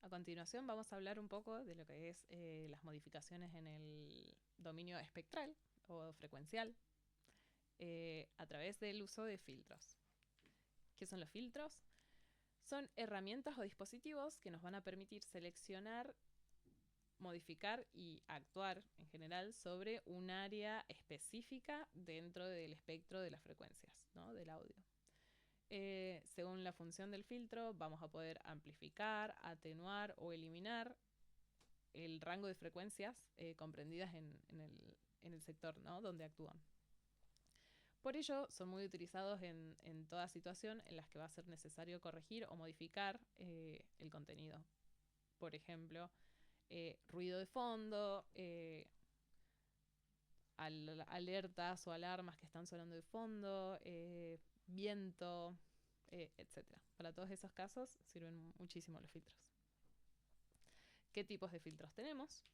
A continuación vamos a hablar un poco de lo que es las modificaciones en el dominio espectral o frecuencial a través del uso de filtros. ¿Qué son los filtros? Son herramientas o dispositivos que nos van a permitir seleccionar, modificar y actuar en general sobre un área específica dentro del espectro de las frecuencias, ¿no? Del audio. Según la función del filtro, vamos a poder amplificar, atenuar o eliminar el rango de frecuencias comprendidas en el sector, ¿no? Donde actúan. Por ello, son muy utilizados en toda situación en las que va a ser necesario corregir o modificar el contenido. Por ejemplo, ruido de fondo, alertas o alarmas que están sonando de fondo, viento, etc. Para todos esos casos sirven muchísimo los filtros. ¿Qué tipos de filtros tenemos?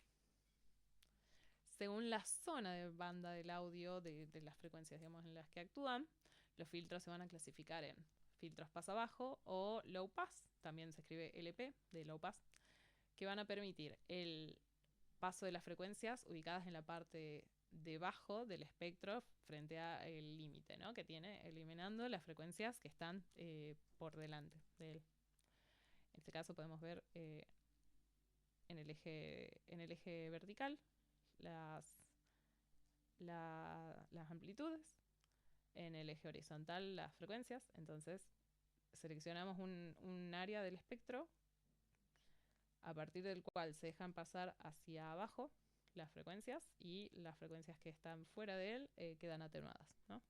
Según la zona de banda del audio, de las frecuencias, digamos, en las que actúan, los filtros se van a clasificar en filtros paso bajo o low pass, también se escribe LP, de low pass, que van a permitir el paso de las frecuencias ubicadas en la parte debajo del espectro frente al límite, ¿no? Que tiene, eliminando las frecuencias que están por delante de él. En este caso podemos ver en el eje vertical las amplitudes, en el eje horizontal las frecuencias. Entonces seleccionamos un área del espectro a partir del cual se dejan pasar hacia abajo las frecuencias y las frecuencias que están fuera de él quedan atenuadas, ¿no?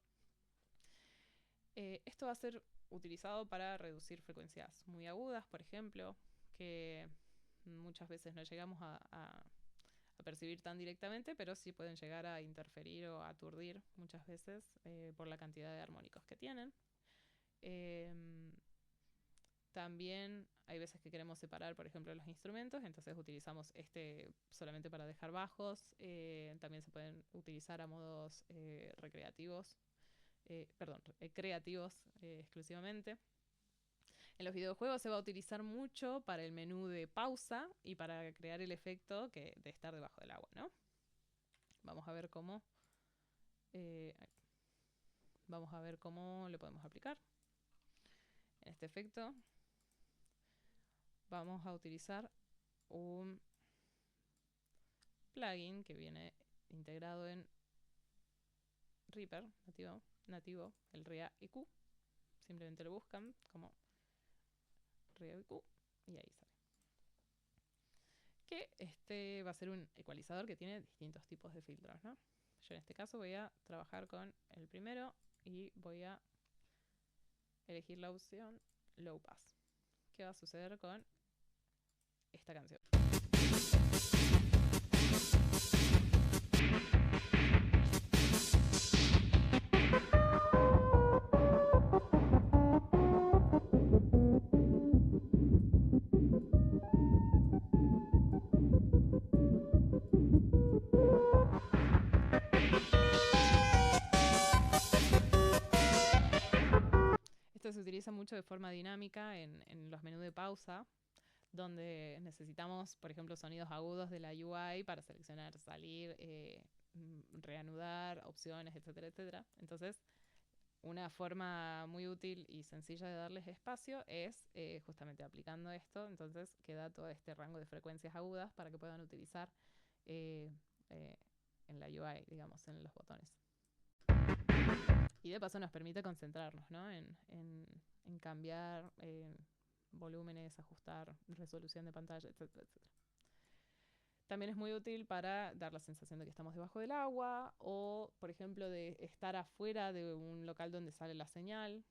Esto va a ser utilizado para reducir frecuencias muy agudas, por ejemplo, que muchas veces no llegamos a percibir tan directamente, pero sí pueden llegar a interferir o a aturdir muchas veces por la cantidad de armónicos que tienen. También hay veces que queremos separar, por ejemplo, los instrumentos, entonces utilizamos este solamente para dejar bajos. También se pueden utilizar a modos recreativos, creativos exclusivamente. En los videojuegos se va a utilizar mucho para el menú de pausa y para crear el efecto de estar debajo del agua, ¿no? Vamos a ver cómo lo podemos aplicar. En este efecto vamos a utilizar un plugin que viene integrado en Reaper nativo, el REA EQ. Simplemente lo buscan como REA EQ y ahí sale. Que este va a ser un ecualizador que tiene distintos tipos de filtros, ¿no? Yo en este caso voy a trabajar con el primero y voy a elegir la opción Low Pass. ¿Qué va a suceder con esta canción? Esto se utiliza mucho de forma dinámica en los menús de pausa, donde necesitamos, por ejemplo, sonidos agudos de la UI para seleccionar, salir, reanudar, opciones, etcétera, etcétera. Entonces, una forma muy útil y sencilla de darles espacio es justamente aplicando esto. Entonces queda todo este rango de frecuencias agudas para que puedan utilizar eh, eh, en la UI, digamos, en los botones. Y de paso nos permite concentrarnos, ¿no? en cambiar volúmenes, ajustar resolución de pantalla, etcétera, etcétera. También es muy útil para dar la sensación de que estamos debajo del agua o, por ejemplo, de estar afuera de un local donde sale la señal,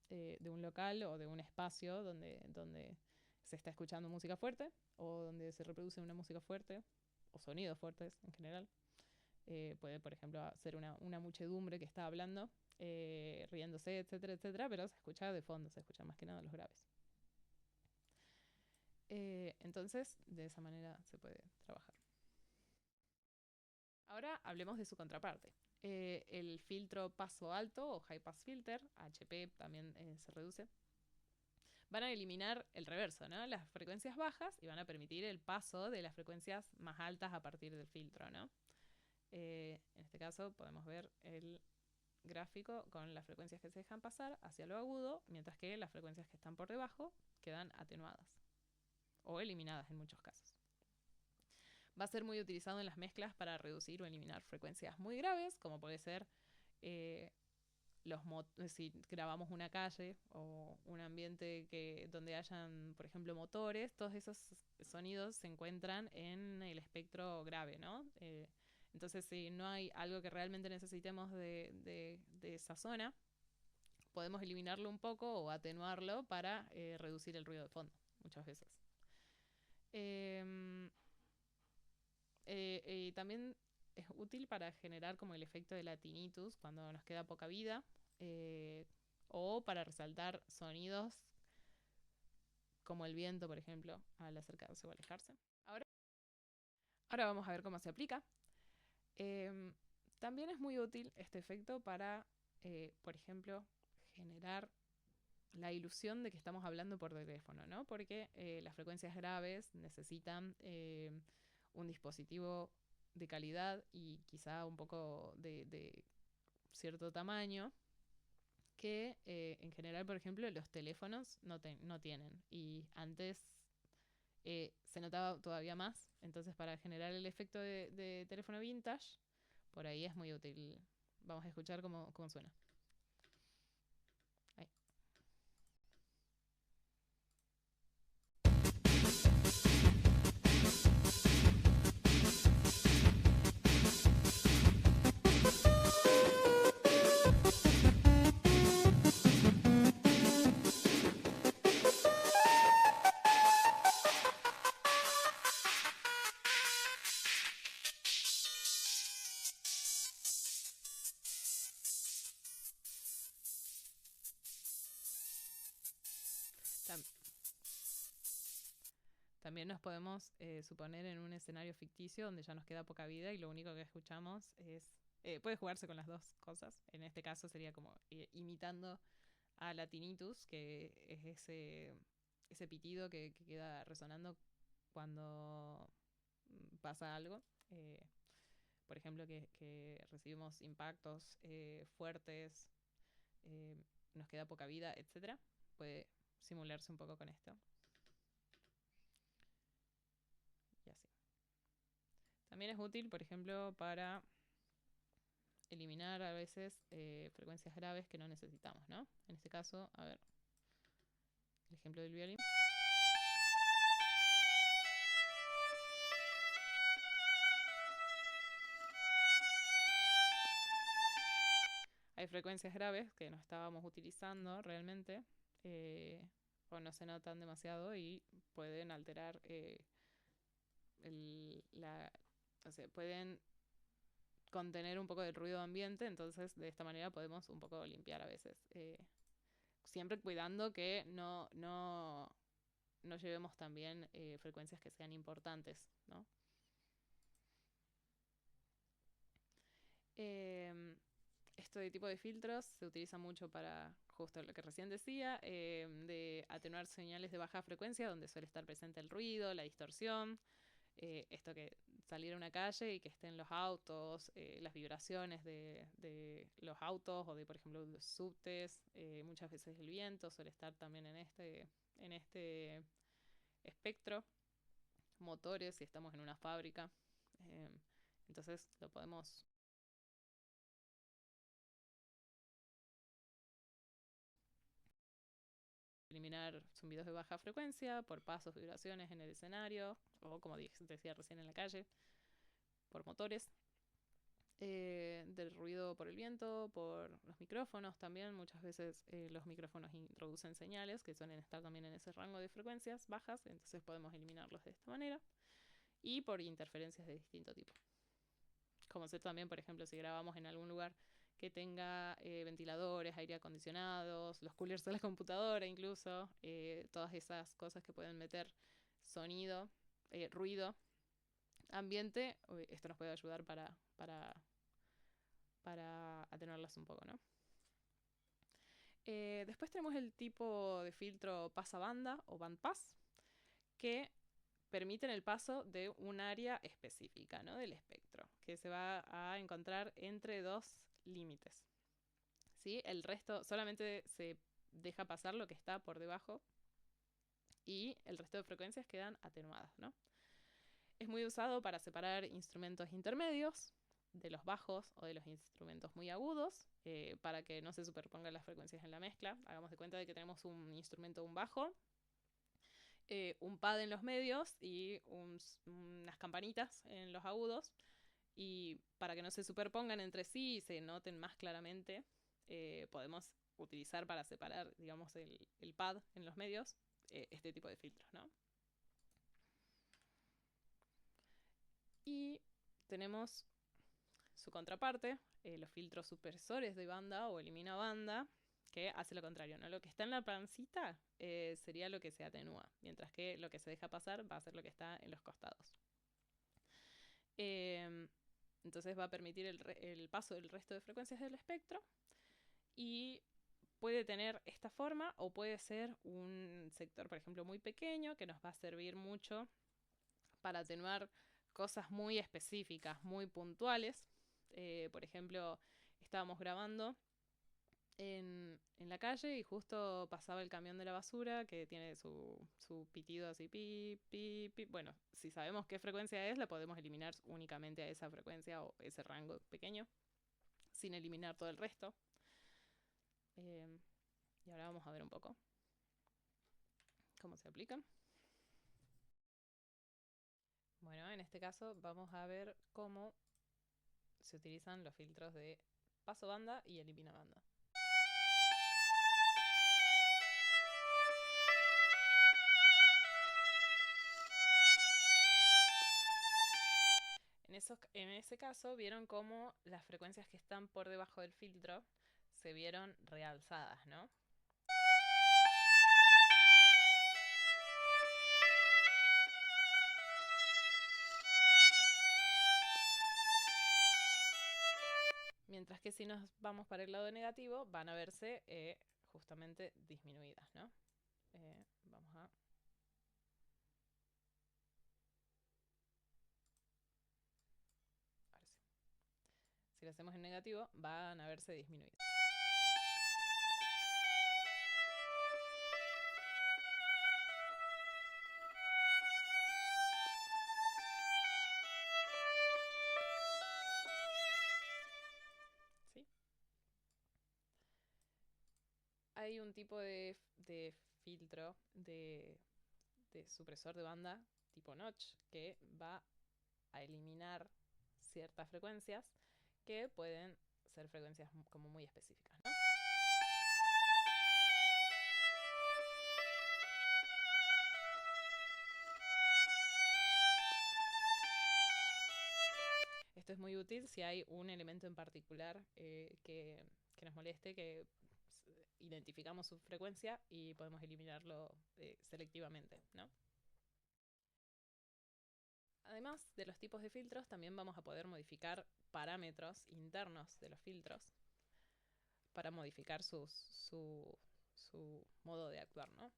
de un local o de un espacio donde se está escuchando música fuerte o donde se reproduce una música fuerte o sonidos fuertes en general. Puede, por ejemplo, ser una muchedumbre que está hablando, riéndose, etcétera, etcétera, pero se escucha de fondo, se escucha más que nada los graves. Entonces, de esa manera se puede trabajar. Ahora hablemos de su contraparte. El filtro paso alto o high pass filter, HP también se reduce, van a eliminar el reverso, ¿no? Las frecuencias bajas y van a permitir el paso de las frecuencias más altas a partir del filtro, ¿no? En este caso podemos ver el gráfico con las frecuencias que se dejan pasar hacia lo agudo, mientras que las frecuencias que están por debajo quedan atenuadas o eliminadas en muchos casos. Va a ser muy utilizado en las mezclas para reducir o eliminar frecuencias muy graves, como puede ser si grabamos una calle o un ambiente donde hayan, por ejemplo, motores. Todos esos sonidos se encuentran en el espectro grave, ¿no? Entonces, si no hay algo que realmente necesitemos de esa zona, podemos eliminarlo un poco o atenuarlo para reducir el ruido de fondo, muchas veces. Y también es útil para generar como el efecto de la tinnitus cuando nos queda poca vida, o para resaltar sonidos como el viento, por ejemplo, al acercarse o alejarse. Ahora vamos a ver cómo se aplica. También es muy útil este efecto para, por ejemplo, generar la ilusión de que estamos hablando por teléfono, ¿no? Porque las frecuencias graves necesitan un dispositivo de calidad y quizá un poco de cierto tamaño que en general, por ejemplo, los teléfonos no tienen. Y antes se notaba todavía más. Entonces, para generar el efecto de teléfono vintage, por ahí es muy útil. Vamos a escuchar cómo suena. Ahí. También nos podemos suponer en un escenario ficticio donde ya nos queda poca vida y lo único que escuchamos es... puede jugarse con las dos cosas. En este caso sería como imitando a la tinnitus, que es ese pitido que queda resonando cuando pasa algo. Por ejemplo, que recibimos impactos fuertes, nos queda poca vida, etc. Puede simularse un poco con esto. Y así. También es útil, por ejemplo, para eliminar a veces frecuencias graves que no necesitamos, ¿no? En este caso, a ver, el ejemplo del violín. Hay frecuencias graves que no estábamos utilizando realmente, o no se notan demasiado y pueden alterar o sea, pueden contener un poco del ruido ambiente. Entonces de esta manera podemos un poco limpiar a veces, siempre cuidando que no llevemos también frecuencias que sean importantes, ¿no? Este tipo de filtros se utiliza mucho para justo lo que recién decía, de atenuar señales de baja frecuencia donde suele estar presente el ruido, la distorsión, esto que salir a una calle y que estén los autos, las vibraciones de los autos o de, por ejemplo, los subtes, muchas veces el viento suele estar también en este espectro, motores si estamos en una fábrica, entonces lo podemos eliminar zumbidos de baja frecuencia por pasos, vibraciones en el escenario o, como decía recién, en la calle, por motores. Del ruido por el viento, por los micrófonos también. Muchas veces los micrófonos introducen señales que suelen estar también en ese rango de frecuencias bajas, entonces podemos eliminarlos de esta manera. Y por interferencias de distinto tipo. Como sé también, por ejemplo, si grabamos en algún lugar que tenga ventiladores, aire acondicionados, los coolers de la computadora incluso, todas esas cosas que pueden meter sonido, ruido, ambiente, esto nos puede ayudar para atenuarlas un poco, ¿no? Después tenemos el tipo de filtro pasabanda o bandpass, que permiten el paso de un área específica, ¿no? Del espectro, que se va a encontrar entre dos límites. ¿Sí? El resto solamente se deja pasar lo que está por debajo y el resto de frecuencias quedan atenuadas, ¿no? Es muy usado para separar instrumentos intermedios de los bajos o de los instrumentos muy agudos, para que no se superpongan las frecuencias en la mezcla. Hagamos de cuenta de que tenemos un instrumento, un bajo, un pad en los medios y unas campanitas en los agudos. Y para que no se superpongan entre sí y se noten más claramente, podemos utilizar para separar, digamos, el pad en los medios, este tipo de filtros, ¿no? Y tenemos su contraparte, los filtros supresores de banda o elimina banda, que hace lo contrario, ¿no? Lo que está en la pancita sería lo que se atenúa, mientras que lo que se deja pasar va a ser lo que está en los costados. Entonces va a permitir el paso del resto de frecuencias del espectro y puede tener esta forma o puede ser un sector, por ejemplo, muy pequeño que nos va a servir mucho para atenuar cosas muy específicas, muy puntuales. Por ejemplo, estábamos grabando en la calle y justo pasaba el camión de la basura que tiene su pitido así, pi, pi, pi. Bueno, si sabemos qué frecuencia es, la podemos eliminar únicamente a esa frecuencia o ese rango pequeño, sin eliminar todo el resto. Y ahora vamos a ver un poco cómo se aplican. Bueno, en este caso vamos a ver cómo se utilizan los filtros de paso banda y elimina banda. En ese caso vieron cómo las frecuencias que están por debajo del filtro se vieron realzadas, ¿no? Mientras que si nos vamos para el lado negativo, van a verse justamente disminuidas, ¿no? Vamos a... Ahora sí. Si lo hacemos en negativo, van a verse disminuidas. ¿Sí? Hay un tipo de filtro de supresor de banda tipo notch que va a eliminar ciertas frecuencias que pueden ser frecuencias como muy específicas, ¿no? Esto es muy útil si hay un elemento en particular que nos moleste, que identificamos su frecuencia y podemos eliminarlo selectivamente, ¿no? Además de los tipos de filtros, también vamos a poder modificar parámetros internos de los filtros para modificar su modo de actuar, ¿no?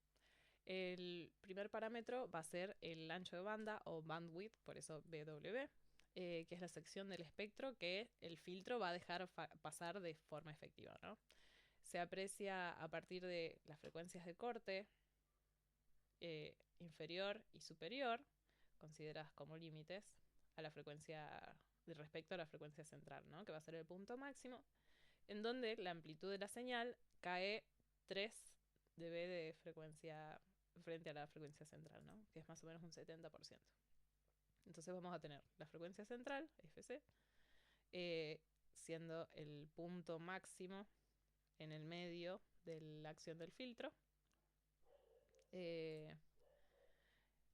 El primer parámetro va a ser el ancho de banda o bandwidth, por eso BW, que es la sección del espectro que el filtro va a dejar pasar de forma efectiva, ¿no? Se aprecia a partir de las frecuencias de corte inferior y superior, consideradas como límites, a la frecuencia respecto a la frecuencia central, ¿no? Que va a ser el punto máximo, en donde la amplitud de la señal cae 3 dB de frecuencia frente a la frecuencia central, ¿no? Que es más o menos un 70%. Entonces vamos a tener la frecuencia central, FC, siendo el punto máximo en el medio de la acción del filtro.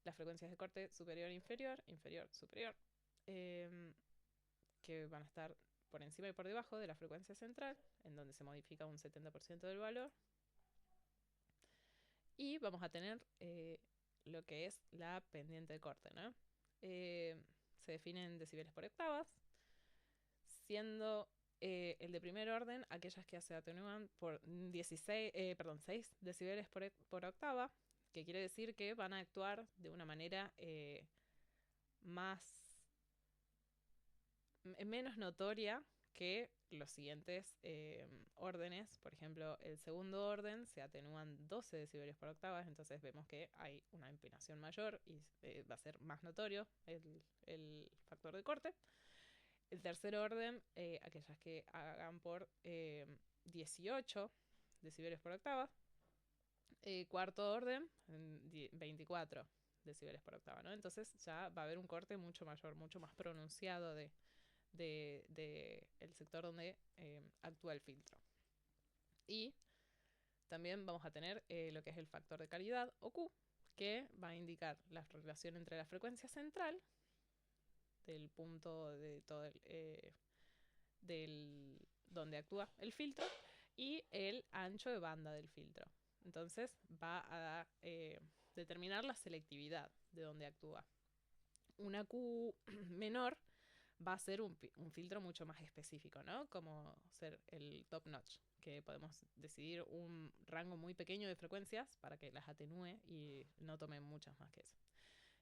Las frecuencias de corte superior, inferior, inferior, superior, que van a estar por encima y por debajo de la frecuencia central, en donde se modifica un 70% del valor. Y vamos a tener lo que es la pendiente de corte, ¿no? Se define en decibeles por octavas, siendo El de primer orden, aquellas que se atenúan por 6 decibeles por octava, que quiere decir que van a actuar de una manera menos notoria que los siguientes órdenes. Por ejemplo, el segundo orden se atenúan 12 decibelios por octava, entonces vemos que hay una empinación mayor y va a ser más notorio el factor de corte. El tercer orden, aquellas que hagan por 18 decibelios por octava. Cuarto orden, 24 decibeles por octava, ¿no? Entonces ya va a haber un corte mucho mayor, mucho más pronunciado de el sector donde actúa el filtro. Y también vamos a tener lo que es el factor de calidad, o Q, que va a indicar la relación entre la frecuencia central del punto de todo donde actúa el filtro y el ancho de banda del filtro. Entonces va a determinar la selectividad de donde actúa. Una Q menor va a ser un filtro mucho más específico, ¿no? Como ser el top notch, que podemos decidir un rango muy pequeño de frecuencias para que las atenúe y no tome muchas más que eso.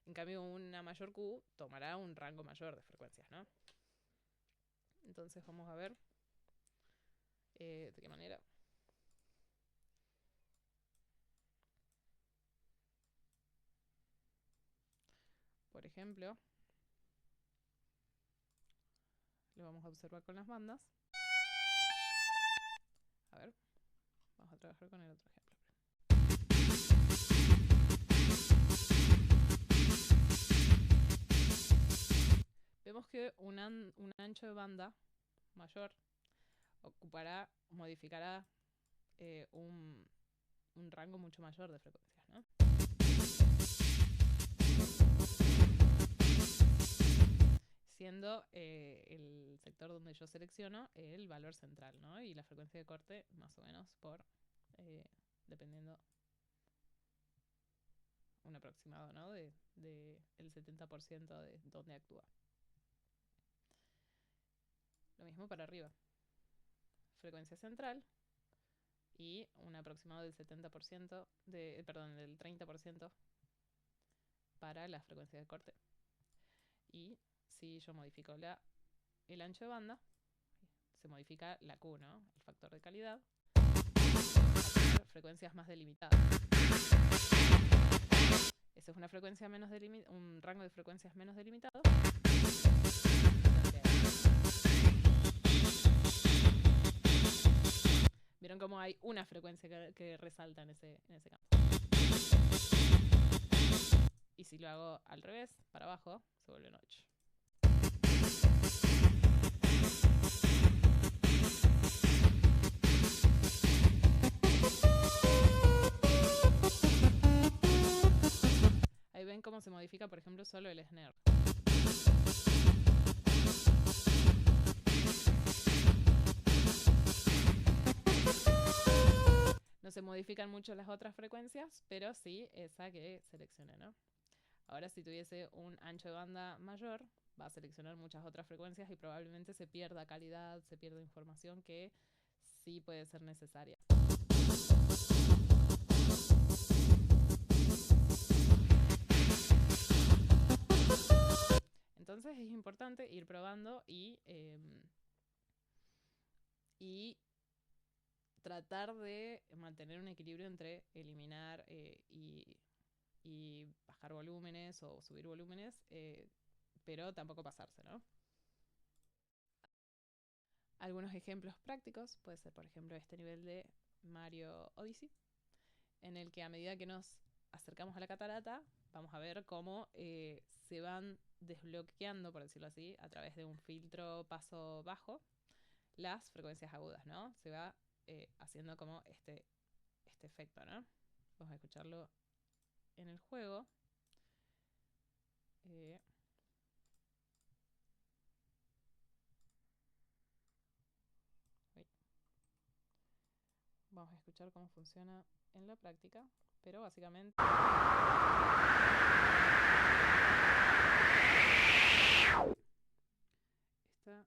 En cambio, una mayor Q tomará un rango mayor de frecuencias, ¿no? Entonces vamos a ver de qué manera. Por ejemplo, lo vamos a observar con las bandas. A ver, vamos a trabajar con el otro ejemplo. Vemos que un ancho de banda mayor modificará un rango mucho mayor de frecuencias, ¿no? Siendo el sector donde yo selecciono el valor central, ¿no? Y la frecuencia de corte más o menos por, dependiendo, un aproximado, ¿no? El 70% de donde actúa. Lo mismo para arriba. Frecuencia central y un aproximado del 70%, del 30% para la frecuencia de corte. Y si yo modifico el ancho de banda, se modifica la Q, ¿no? El factor de calidad. Frecuencias más delimitadas. Esa es una frecuencia menos un rango de frecuencias menos delimitado. Vieron cómo hay una frecuencia que resalta en ese campo. Y si lo hago al revés, para abajo, se vuelve notch. Ahí ven cómo se modifica, por ejemplo, solo el snare. No se modifican mucho las otras frecuencias, pero sí esa que seleccioné, ¿no? Ahora, si tuviese un ancho de banda mayor, va a seleccionar muchas otras frecuencias y probablemente se pierda calidad, se pierda información que sí puede ser necesaria. Entonces es importante ir probando y tratar de mantener un equilibrio entre eliminar y bajar volúmenes o subir volúmenes, pero tampoco pasarse, ¿no? Algunos ejemplos prácticos puede ser, por ejemplo, este nivel de Mario Odyssey, en el que a medida que nos acercamos a la catarata, vamos a ver cómo se van desbloqueando, por decirlo así, a través de un filtro paso bajo, las frecuencias agudas, ¿no? Se va haciendo como este efecto, ¿no? Vamos a escucharlo en el juego. Vamos a escuchar cómo funciona en la práctica, pero básicamente esta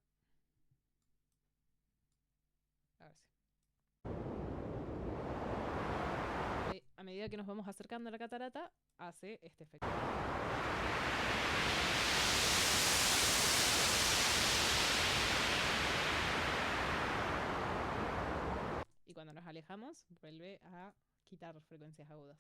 medida que nos vamos acercando a la catarata, hace este efecto. Y cuando nos alejamos, vuelve a quitar frecuencias agudas.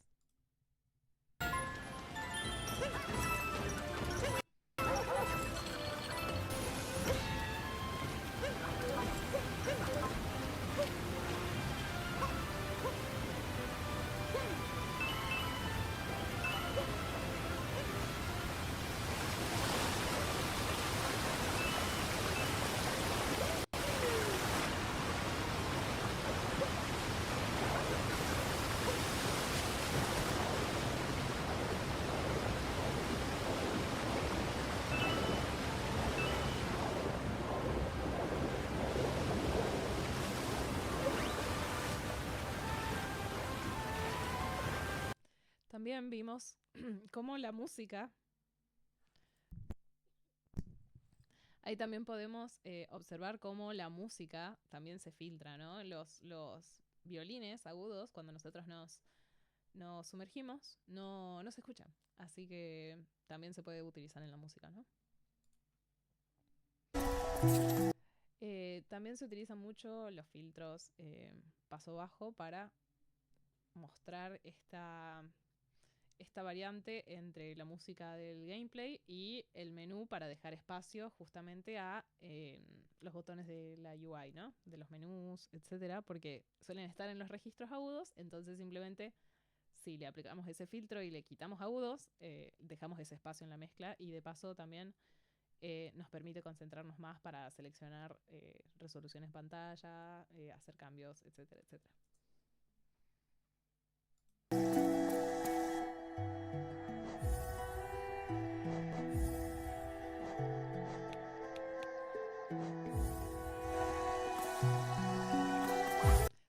También vimos cómo la música, ahí también podemos observar cómo la música también se filtra, ¿no? Los violines agudos, cuando nosotros nos sumergimos, no se escuchan. Así que también se puede utilizar en la música, ¿no? También se utilizan mucho los filtros paso bajo para mostrar esta variante entre la música del gameplay y el menú para dejar espacio justamente a los botones de la UI, ¿no? De los menús, etcétera, porque suelen estar en los registros agudos, entonces simplemente si le aplicamos ese filtro y le quitamos agudos, dejamos ese espacio en la mezcla y de paso también nos permite concentrarnos más para seleccionar resolución en pantalla, hacer cambios, etcétera, etcétera.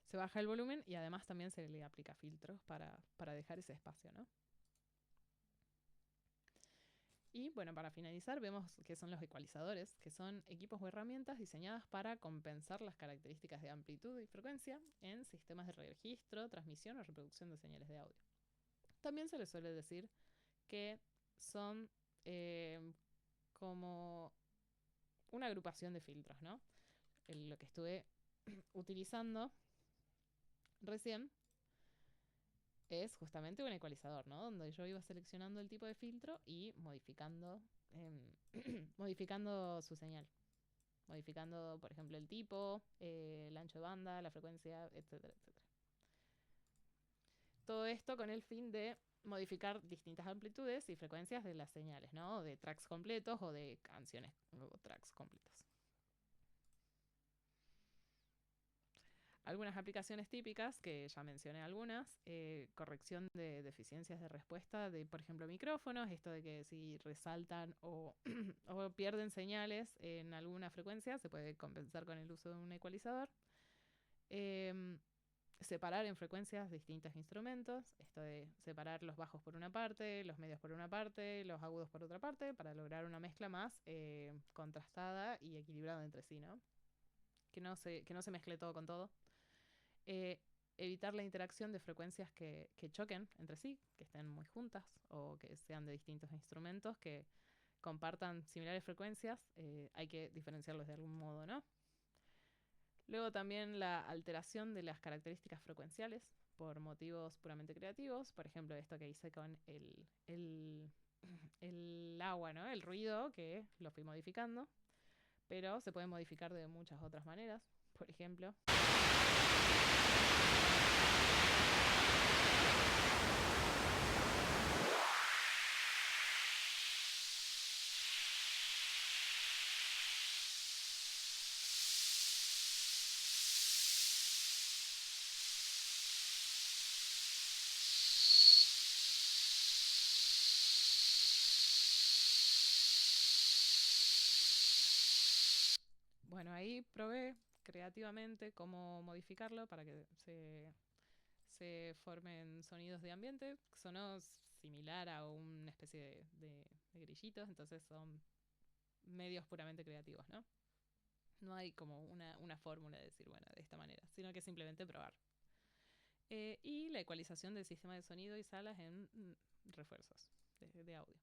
Se baja el volumen y además también se le aplica filtros para dejar ese espacio, ¿no? Y bueno, para finalizar vemos qué son los ecualizadores, que son equipos o herramientas diseñadas para compensar las características de amplitud y frecuencia en sistemas de registro, transmisión o reproducción de señales de audio. También se les suele decir que son como una agrupación de filtros, ¿no? Lo que estuve utilizando recién es justamente un ecualizador, ¿no? Donde yo iba seleccionando el tipo de filtro y modificando, modificando su señal. Modificando, por ejemplo, el tipo, el ancho de banda, la frecuencia, etcétera, etcétera. Todo esto con el fin de modificar distintas amplitudes y frecuencias de las señales, ¿no? De tracks completos o de canciones o tracks completos. Algunas aplicaciones típicas, que ya mencioné algunas, corrección de deficiencias de respuesta de, por ejemplo, micrófonos, esto de que si resaltan o, o pierden señales en alguna frecuencia, se puede compensar con el uso de un ecualizador. Separar en frecuencias distintos instrumentos, esto de separar los bajos por una parte, los medios por una parte, los agudos por otra parte, para lograr una mezcla más contrastada y equilibrada entre sí, ¿no? Que no se mezcle todo con todo. Evitar la interacción de frecuencias que choquen entre sí, que estén muy juntas o que sean de distintos instrumentos que compartan similares frecuencias, hay que diferenciarlos de algún modo, ¿no? Luego también la alteración de las características frecuenciales por motivos puramente creativos, por ejemplo esto que hice con el agua, ¿no? El ruido, que lo fui modificando, pero se puede modificar de muchas otras maneras, por ejemplo. Bueno, ahí probé creativamente cómo modificarlo para que se formen sonidos de ambiente. Sonó similar a una especie de grillitos, entonces son medios puramente creativos, ¿no? No hay como una fórmula de decir, bueno, de esta manera, sino que simplemente probar. Y la ecualización del sistema de sonido y salas en refuerzos de audio.